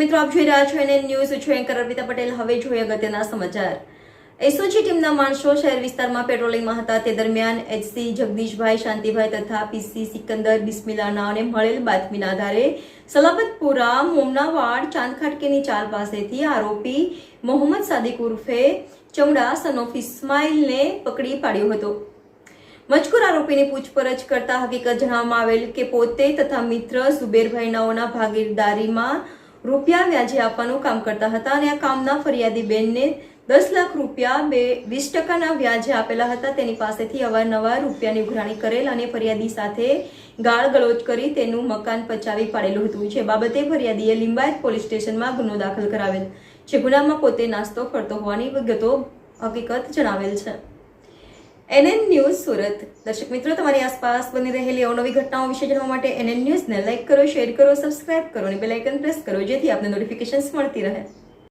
મિત્રો, આપ જોઈ રહ્યા છો એનએન ન્યૂઝ. છું એન્કર અર્પિતા પટેલ. હવે જોઈએ અગત્યના સમાચાર. એસઓજી ટીમના માણસો શહેર વિસ્તારમાં પેટ્રોલિંગમાં હતા તે દરમિયાન એચસી જગદીશભાઈ, શાંતિભાઈ તથા પીસી સિકંદર બિસ્મિલ્લા નાઓને મળેલ બાતમીના આધારે સલાબતપુરા મોમનાવાડ ચાંદખાટકેની ચાલ પાસેથી આરોપી મોહમ્મદ સાદિક ઉર્ફે ચમડા સન ઓફ ઇસ્માઇલને પકડી પાડ્યો હતો. મજકૂર આરોપીની પૂછપરછ કરતા હકીકત જણાવવામાં આવેલ કે પોતે તથા મિત્ર ઝુબેરભાઈ નાઓના ભાગીદારીમાં રૂપિયા વ્યાજે આપવાનું કામ કરતા હતા અને આ કામના ફરિયાદી બેનને 10 લાખ રૂપિયા 20% વ્યાજે આપેલા હતા. તેની પાસેથી અવારનવાર રૂપિયાની ઉઘરાણી કરેલ અને ફરિયાદી સાથે ગાળ ગલોચ કરી તેનું મકાન પચાવી પાડેલું હતું. જે બાબતે ફરિયાદીએ લિંબાયત પોલીસ સ્ટેશનમાં ગુનો દાખલ કરાવેલ છે. ગુનામાં પોતે નાસ્તો કરતો હોવાની વિગતો હકીકત જણાવેલ છે. NN news Surat. દર્શક મિત્રો, તમારી આસપાસ બની રહેલી અવનવી ઘટનાઓ વિશે જાણવા માટે એનએન ન્યૂઝને લાઇક કરો, શેર કરો, સબસ્ક્રાઇબ કરો અને બેલ આઇકન પ્રેસ કરો, જેથી આપને નોટિફિકેશન્સ મળતી રહે.